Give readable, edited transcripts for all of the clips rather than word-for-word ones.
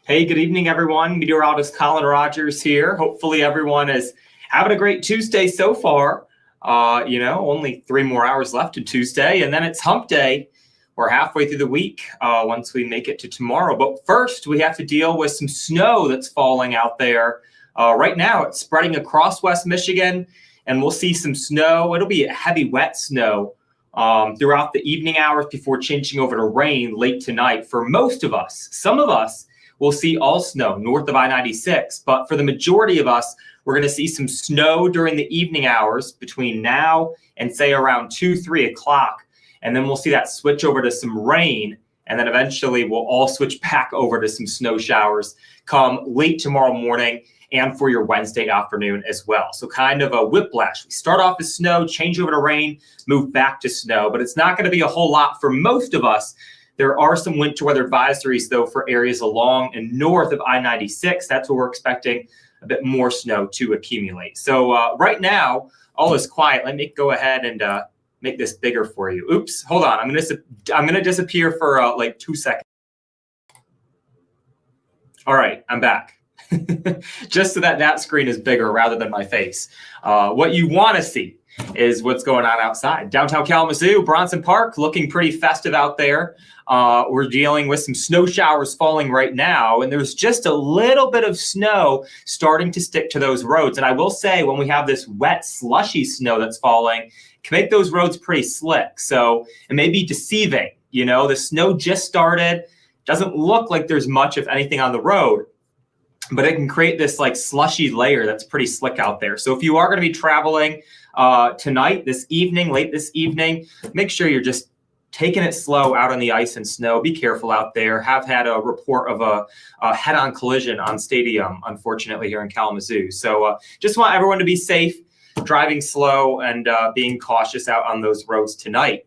Hey, good evening, everyone. Meteorologist Collin Rogers here. Hopefully everyone is having a great Tuesday so far. Only 3 more hours left in Tuesday, and then it's hump day. We're halfway through the week once we make it to tomorrow. But first, we have to deal with some snow that's falling out there. Right now, it's spreading across West Michigan, and we'll see some snow. It'll be a heavy, wet snow throughout the evening hours before changing over to rain late tonight for most of us. Some of us will see all snow north of I-96, but for the majority of us, we're going to see some snow during the evening hours between now and say around 3 o'clock. And then we'll see that switch over to some rain. And then eventually we'll all switch back over to some snow showers come late tomorrow morning and for your Wednesday afternoon as well. So kind of a whiplash. We start off as snow, change over to rain, move back to snow, but it's not going to be a whole lot for most of us. There are some winter weather advisories, though, for areas along and north of I-96. That's where we're expecting a bit more snow to accumulate. So right now, all is quiet. Let me go ahead and make this bigger for you. Oops, hold on. I'm gonna disappear for like 2 seconds. All right, I'm back. Just so that screen is bigger rather than my face. What you want to see is what's going on outside. Downtown Kalamazoo, Bronson Park, looking pretty festive out there. We're dealing with some snow showers falling right now, and there's just a little bit of snow starting to stick to those roads. And I will say, when we have this wet, slushy snow that's falling, it can make those roads pretty slick. So it may be deceiving. You know, the snow just started. Doesn't look like there's much, if anything, on the road, but it can create this like slushy layer that's pretty slick out there. So if you are going to be traveling tonight, this evening, late this evening, make sure you're just taking it slow out on the ice and snow. Be careful out there. Have had a report of a head-on collision on Stadium, unfortunately, here in Kalamazoo. So just want everyone to be safe, driving slow, and being cautious out on those roads tonight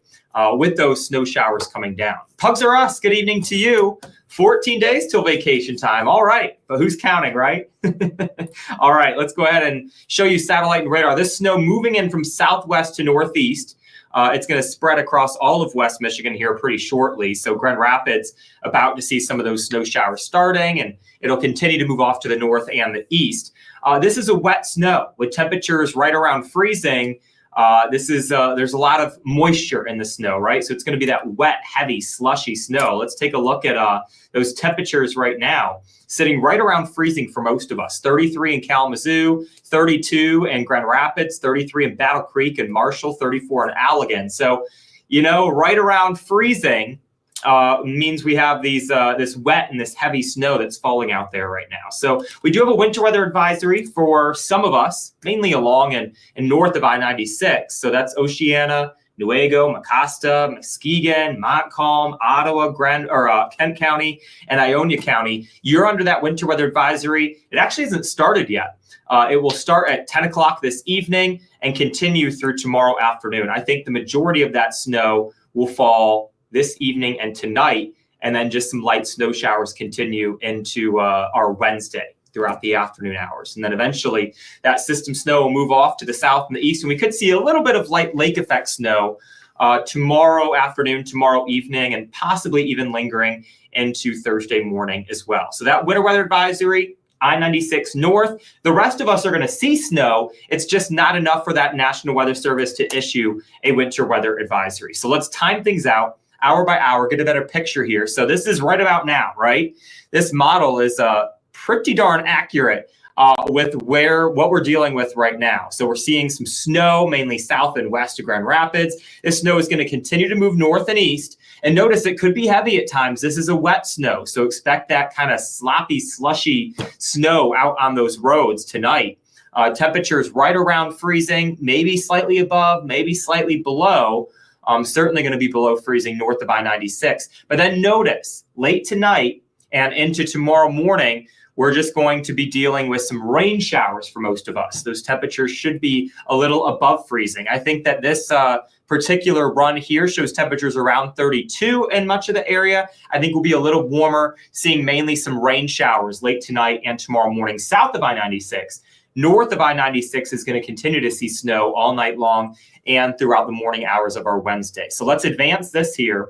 with those snow showers coming down. Pugs are us. Good evening to you. 14 days till vacation time. All right, but who's counting, right? All right, let's go ahead and show you satellite and radar. This snow moving in from southwest to northeast. It's going to spread across all of West Michigan here pretty shortly. So Grand Rapids about to see some of those snow showers starting, and it'll continue to move off to the north and the east. This is a wet snow with temperatures right around freezing. There's a lot of moisture in the snow, right? So it's going to be that wet, heavy, slushy snow. Let's take a look at those temperatures right now, sitting right around freezing for most of us. 33 in Kalamazoo, 32 in Grand Rapids, 33 in Battle Creek and Marshall, 34 in Allegan. So, you know, right around freezing means we have this wet and this heavy snow that's falling out there right now. So we do have a winter weather advisory for some of us, mainly along and north of I-96. So that's Oceana, Newaygo, Mecosta, Muskegon, Montcalm, Ottawa, Kent County, and Ionia County. You're under that winter weather advisory. It actually hasn't started yet. It will start at 10 o'clock this evening and continue through tomorrow afternoon. I think the majority of that snow will fall this evening and tonight, and then just some light snow showers continue into our Wednesday throughout the afternoon hours. And then eventually that system snow will move off to the south and the east, and we could see a little bit of light lake effect snow tomorrow afternoon, tomorrow evening, and possibly even lingering into Thursday morning as well. So that winter weather advisory, I-96 north. The rest of us are going to see snow. It's just not enough for that National Weather Service to issue a winter weather advisory. So let's time things out hour by hour, get a better picture here. So this is right about now, right? This model is pretty darn accurate with what we're dealing with right now. So we're seeing some snow, mainly south and west of Grand Rapids. This snow is going to continue to move north and east. And notice it could be heavy at times. This is a wet snow, so expect that kind of sloppy, slushy snow out on those roads tonight. Temperatures right around freezing, maybe slightly above, maybe slightly below. Certainly going to be below freezing north of I-96. But then notice, late tonight and into tomorrow morning, we're just going to be dealing with some rain showers for most of us. Those temperatures should be a little above freezing. I think that this particular run here shows temperatures around 32 in much of the area. I think we'll be a little warmer, seeing mainly some rain showers late tonight and tomorrow morning south of I-96. North of I-96 is going to continue to see snow all night long and throughout the morning hours of our Wednesday. So let's advance this here.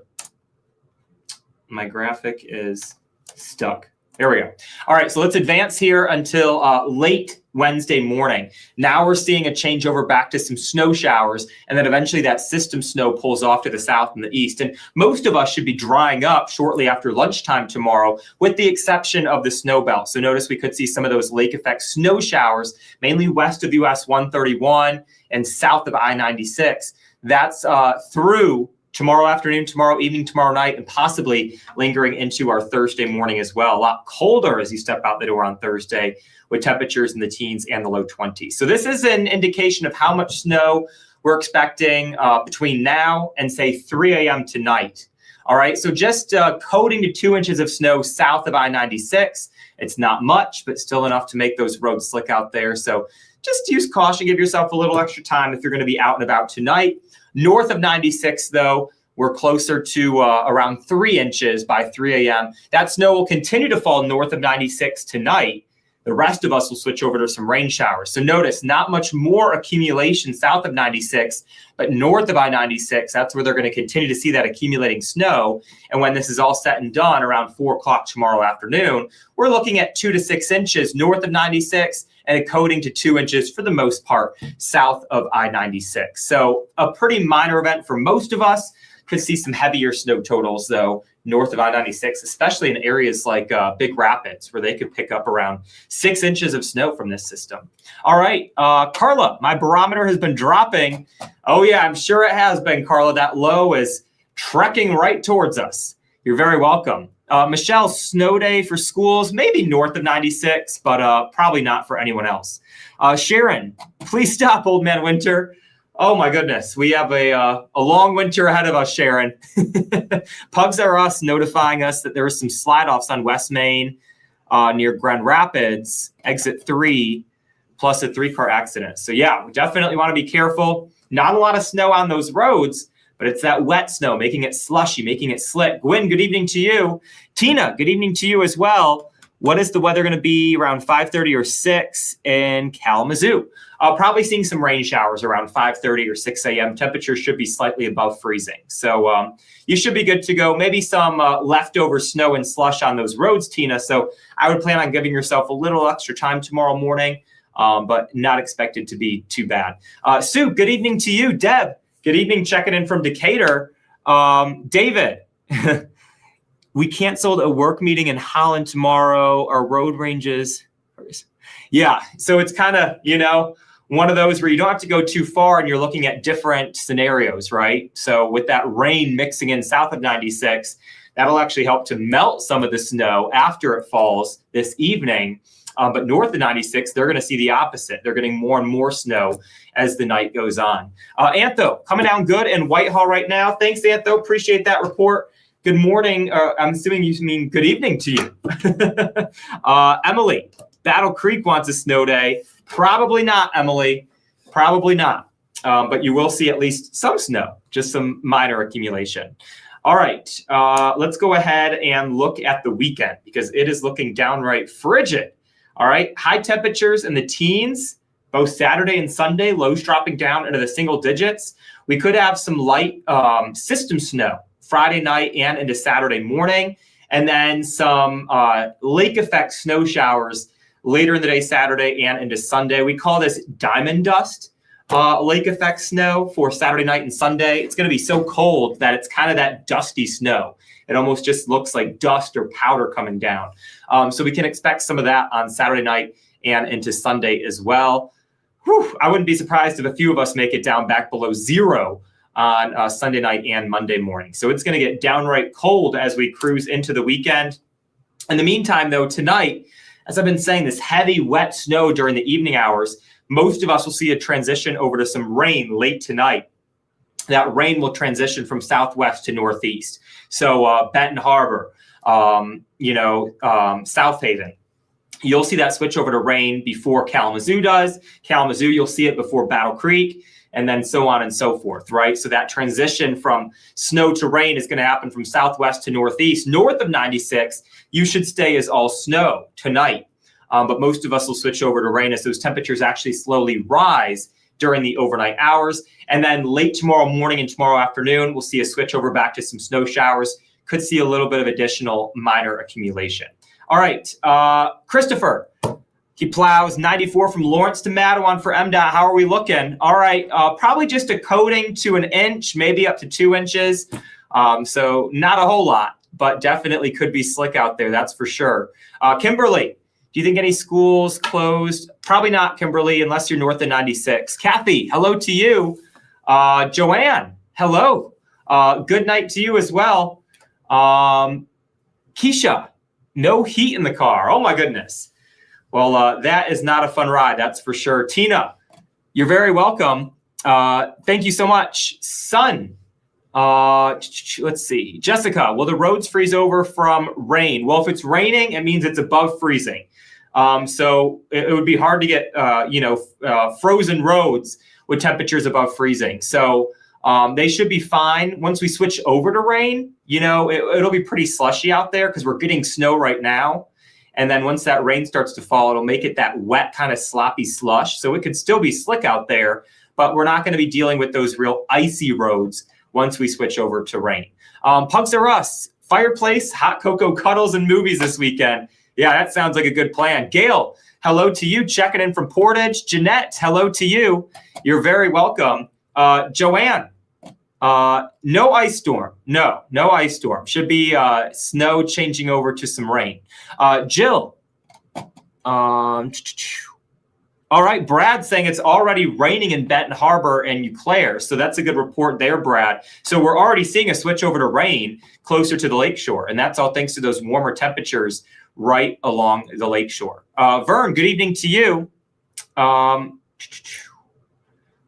My graphic is stuck. There we go. All right, so let's advance here until late Wednesday morning. Now we're seeing a changeover back to some snow showers, and then eventually that system snow pulls off to the south and the east. And most of us should be drying up shortly after lunchtime tomorrow, with the exception of the snow belt. So notice we could see some of those lake effect snow showers, mainly west of US 131 and south of I-96. That's through tomorrow afternoon, tomorrow evening, tomorrow night, and possibly lingering into our Thursday morning as well. A lot colder as you step out the door on Thursday, with temperatures in the teens and the low 20s. So this is an indication of how much snow we're expecting between now and say 3 a.m. tonight. All right, so just coating to 2 inches of snow south of I-96. It's not much, but still enough to make those roads slick out there. So just use caution, give yourself a little extra time if you're going to be out and about tonight. North of 96, though, we're closer to around 3 inches by 3 a.m. That snow will continue to fall north of 96 tonight. The rest of us will switch over to some rain showers. So notice not much more accumulation south of 96, but north of I-96, that's where they're going to continue to see that accumulating snow. And when this is all said and done around 4 o'clock tomorrow afternoon, we're looking at 2 to 6 inches north of 96 and a coating to 2 inches for the most part south of I-96. So a pretty minor event for most of us. Could see some heavier snow totals, though, north of I-96, especially in areas like Big Rapids, where they could pick up around 6 inches of snow from this system. All right, Carla, my barometer has been dropping. Oh, yeah, I'm sure it has been, Carla. That low is trekking right towards us. You're very welcome. Michelle, snow day for schools, maybe north of 96, but probably not for anyone else. Sharon, please stop, Old Man Winter. Oh my goodness, we have a long winter ahead of us, Sharon. Pugs are us notifying us that there were some slide-offs on West Main near Grand Rapids, exit 3, plus a 3-car accident. So yeah, we definitely want to be careful. Not a lot of snow on those roads, but it's that wet snow, making it slushy, making it slick. Gwen, good evening to you. Tina, good evening to you as well. What is the weather going to be around 5:30 or 6 in Kalamazoo? Probably seeing some rain showers around 5:30 or 6 a.m. Temperatures should be slightly above freezing. So you should be good to go. Maybe some leftover snow and slush on those roads, Tina. So I would plan on giving yourself a little extra time tomorrow morning, but not expected to be too bad. Sue, good evening to you. Deb, good evening, checking in from Decatur. David, we canceled a work meeting in Holland tomorrow. Our road ranges. Yeah, so it's kind of, one of those where you don't have to go too far and you're looking at different scenarios, right? So with that rain mixing in south of 96, that'll actually help to melt some of the snow after it falls this evening. But north of 96, they're going to see the opposite. They're getting more and more snow as the night goes on. Antho, coming down good in Whitehall right now. Thanks, Antho. Appreciate that report. Good morning. I'm assuming you mean good evening to you. Emily, Battle Creek wants a snow day. Probably not, Emily. Probably not. But you will see at least some snow, just some minor accumulation. All right, let's go ahead and look at the weekend because it is looking downright frigid. All right, high temperatures in the teens, both Saturday and Sunday, lows dropping down into the single digits. We could have some light system snow Friday night and into Saturday morning, and then some lake effect snow showers later in the day, Saturday and into Sunday. We call this diamond dust lake effect snow for Saturday night and Sunday. It's going to be so cold that it's kind of that dusty snow. It almost just looks like dust or powder coming down. So we can expect some of that on Saturday night and into Sunday as well. Whew, I wouldn't be surprised if a few of us make it down back below 0 on Sunday night and Monday morning. So it's going to get downright cold as we cruise into the weekend. In the meantime, though, tonight, as I've been saying, this heavy, wet snow during the evening hours, most of us will see a transition over to some rain late tonight. That rain will transition from southwest to northeast. So Benton Harbor, South Haven. You'll see that switch over to rain before Kalamazoo does. Kalamazoo, you'll see it before Battle Creek, and then so on and so forth, right? So that transition from snow to rain is going to happen from southwest to northeast. North of 96, you should stay as all snow tonight. But most of us will switch over to rain as those temperatures actually slowly rise during the overnight hours. And then late tomorrow morning and tomorrow afternoon, we'll see a switch over back to some snow showers. could see a little bit of additional minor accumulation. All right, Christopher, he plows 94 from Lawrence to Mattawan for MDOT. How are we looking? All right, probably just a coating to an inch, maybe up to 2 inches. So not a whole lot, but definitely could be slick out there, that's for sure. Kimberly, do you think any schools closed? Probably not, Kimberly, unless you're north of 96. Kathy, hello to you. Joanne, hello. Good night to you as well. Keisha, no heat in the car. Oh, my goodness. Well, that is not a fun ride, that's for sure. Tina, you're very welcome. Thank you so much. Son, let's see. Jessica, will the roads freeze over from rain? Well, if it's raining, it means it's above freezing. So it would be hard to get, frozen roads with temperatures above freezing. So they should be fine. Once we switch over to rain, it'll be pretty slushy out there because we're getting snow right now. And then once that rain starts to fall, it'll make it that wet kind of sloppy slush. So it could still be slick out there, but we're not going to be dealing with those real icy roads once we switch over to rain. Pugs are us. Fireplace, hot cocoa cuddles, and movies this weekend. Yeah, that sounds like a good plan. Gail, hello to you. Checking in from Portage. Jeanette, hello to you. You're very welcome. Joanne, no ice storm. No ice storm. Should be snow changing over to some rain. Jill, all right, Brad saying it's already raining in Benton Harbor and Eau Claire. So that's a good report there, Brad. So we're already seeing a switch over to rain closer to the lakeshore. And that's all thanks to those warmer temperatures right along the lakeshore. Vern, good evening to you.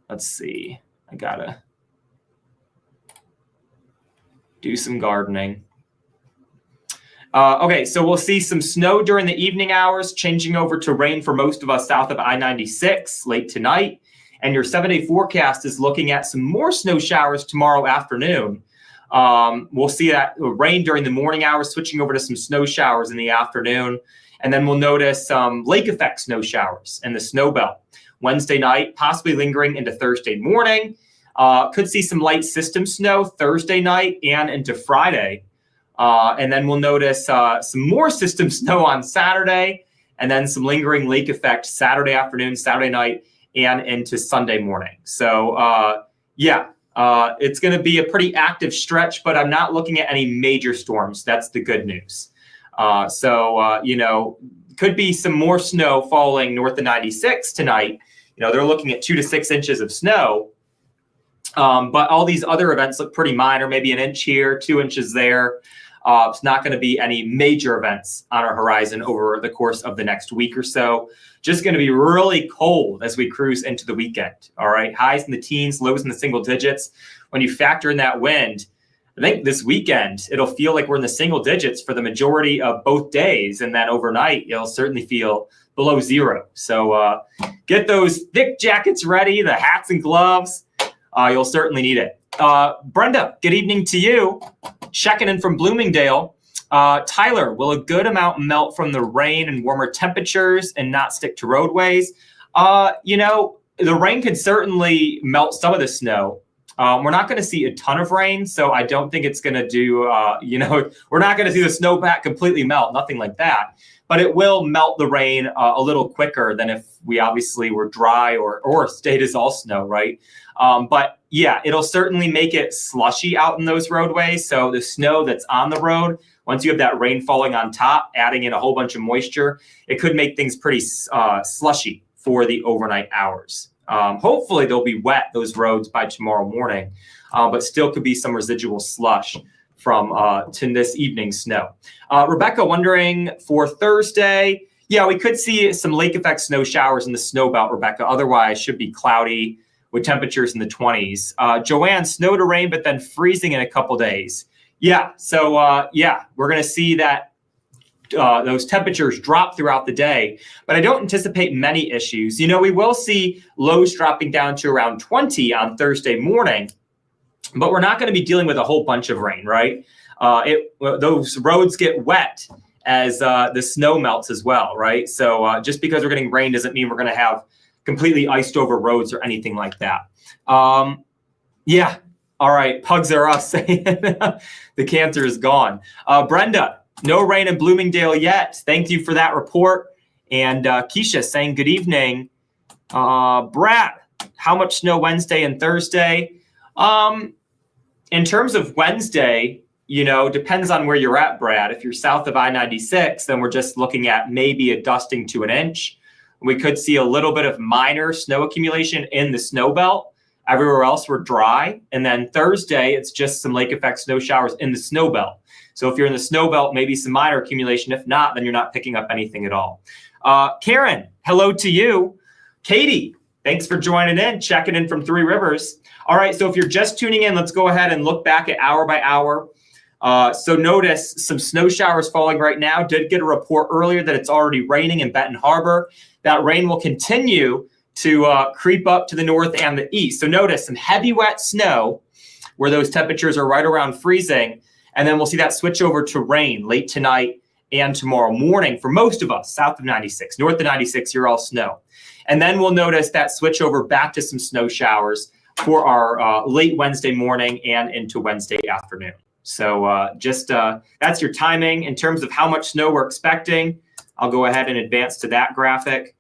Let's see. I gotta do some gardening. Okay, so we'll see some snow during the evening hours, changing over to rain for most of us south of I-96 late tonight. And your 7-day forecast is looking at some more snow showers tomorrow afternoon. We'll see that rain during the morning hours, switching over to some snow showers in the afternoon. And then we'll notice some lake effect snow showers in the snow belt Wednesday night, possibly lingering into Thursday morning. Could see some light system snow Thursday night and into Friday. And then we'll notice some more system snow on Saturday, and then some lingering lake effect Saturday afternoon, Saturday night, and into Sunday morning. So, it's going to be a pretty active stretch, but I'm not looking at any major storms. That's the good news. Could be some more snow falling north of 96 tonight. They're looking at 2 to 6 inches of snow. But all these other events look pretty minor, maybe an inch here, 2 inches there. It's not going to be any major events on our horizon over the course of the next week or so. Just going to be really cold as we cruise into the weekend. All right. Highs in the teens, lows in the single digits. When you factor in that wind, I think this weekend, it'll feel like we're in the single digits for the majority of both days. And then overnight, you'll certainly feel below zero. So get those thick jackets ready, the hats and gloves. You'll certainly need it. Brenda, good evening to you. Checking in from Bloomingdale. Tyler, will a good amount melt from the rain and warmer temperatures and not stick to roadways? The rain could certainly melt some of the snow. We're not going to see a ton of rain, so I don't think it's going to do, we're not going to see the snowpack completely melt, nothing like that. But it will melt the rain a little quicker than if we obviously were dry or stayed as all snow, right? But yeah, it'll certainly make it slushy out in those roadways. So the snow that's on the road, once you have that rain falling on top, adding in a whole bunch of moisture, it could make things pretty slushy for the overnight hours. Hopefully they'll be wet, those roads, by tomorrow morning, but still could be some residual slush from to this evening's snow. Rebecca wondering for Thursday. Yeah, we could see some lake effect snow showers in the snow belt, Rebecca. Otherwise, should be cloudy with temperatures in the 20s. Joanne, snow to rain, but then freezing in a couple days. Yeah, so we're going to see that those temperatures drop throughout the day, but I don't anticipate many issues. We will see lows dropping down to around 20 on Thursday morning, but we're not going to be dealing with a whole bunch of rain, right? Those roads get wet as the snow melts as well, right? So just because we're getting rain doesn't mean we're going to have completely iced over roads or anything like that. All right, pugs are us saying the cancer is gone. Brenda, no rain in Bloomingdale yet. Thank you for that report. And Keisha saying good evening. Brad, how much snow Wednesday and Thursday? In terms of Wednesday, depends on where you're at, Brad. If you're south of I-96, then we're just looking at maybe a dusting to an inch. We could see a little bit of minor snow accumulation in the snow belt. Everywhere else we're dry. And then Thursday, it's just some lake effect snow showers in the snow belt. So if you're in the snow belt, maybe some minor accumulation. If not, then you're not picking up anything at all. Karen, hello to you. Katie, thanks for joining in, checking in from Three Rivers. All right, so if you're just tuning in, let's go ahead and look back at hour by hour. So notice some snow showers falling right now. Did get a report earlier that it's already raining in Benton Harbor. That rain will continue to creep up to the north and the east. So notice some heavy wet snow where those temperatures are right around freezing. And then we'll see that switch over to rain late tonight and tomorrow morning for most of us south of 96. North of 96, you're all snow. And then we'll notice that switch over back to some snow showers for our late Wednesday morning and into Wednesday afternoon. So that's your timing in terms of how much snow we're expecting. I'll go ahead and advance to that graphic.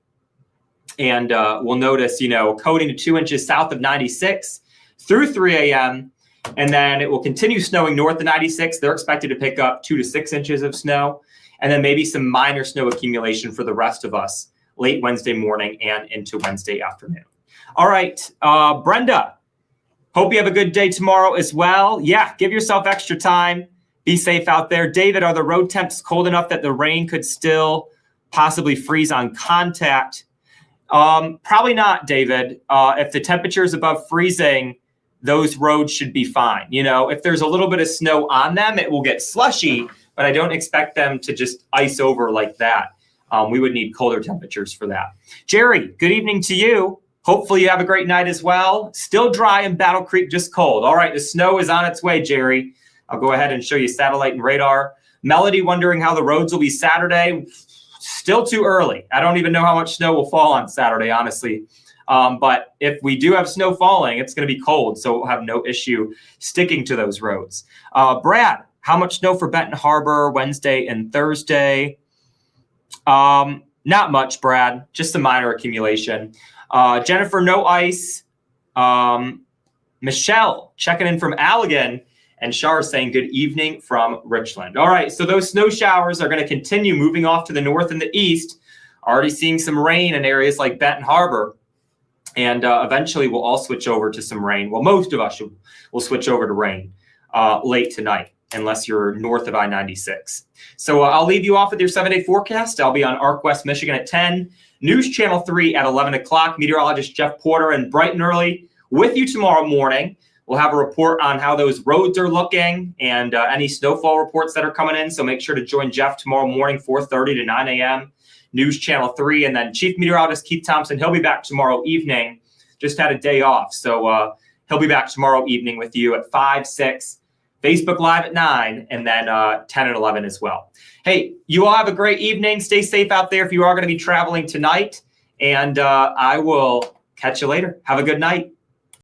And we'll notice, coating to 2 inches south of 96 through 3 a.m. And then it will continue snowing north of 96. They're expected to pick up 2 to 6 inches of snow. And then maybe some minor snow accumulation for the rest of us late Wednesday morning and into Wednesday afternoon. All right, Brenda, hope you have a good day tomorrow as well. Yeah, give yourself extra time. Be safe out there. David, are the road temps cold enough that the rain could still possibly freeze on contact? Probably not, David. If the temperature is above freezing, those roads should be fine. If there's a little bit of snow on them, it will get slushy, but I don't expect them to just ice over like that. We would need colder temperatures for that. Jerry, good evening to you. Hopefully you have a great night as well. Still dry in Battle Creek, just cold. All right, the snow is on its way, Jerry. I'll go ahead and show you satellite and radar. Melody wondering how the roads will be Saturday. Still too early. I don't even know how much snow will fall on Saturday, honestly. But if we do have snow falling, it's going to be cold, so we'll have no issue sticking to those roads. Brad, how much snow for Benton Harbor Wednesday and Thursday? Not much, Brad. Just a minor accumulation. Jennifer, no ice. Michelle, checking in from Allegan. And Shar saying good evening from Richland. All right, so those snow showers are going to continue moving off to the north and the east. Already seeing some rain in areas like Benton Harbor. And eventually we'll all switch over to some rain. Well, most of us will switch over to rain late tonight, unless you're north of I-96. So I'll leave you off with your 7-day forecast. I'll be on Arc West Michigan at 10, News Channel 3 at 11 o'clock, meteorologist Jeff Porter and bright and early with you tomorrow morning. We'll have a report on how those roads are looking and any snowfall reports that are coming in. So make sure to join Jeff tomorrow morning, 4:30 to 9 a.m., News Channel 3. And then Chief Meteorologist Keith Thompson, he'll be back tomorrow evening. Just had a day off. So he'll be back tomorrow evening with you at 5, 6, Facebook Live at 9, and then 10 and 11 as well. Hey, you all have a great evening. Stay safe out there if you are going to be traveling tonight. And I will catch you later. Have a good night.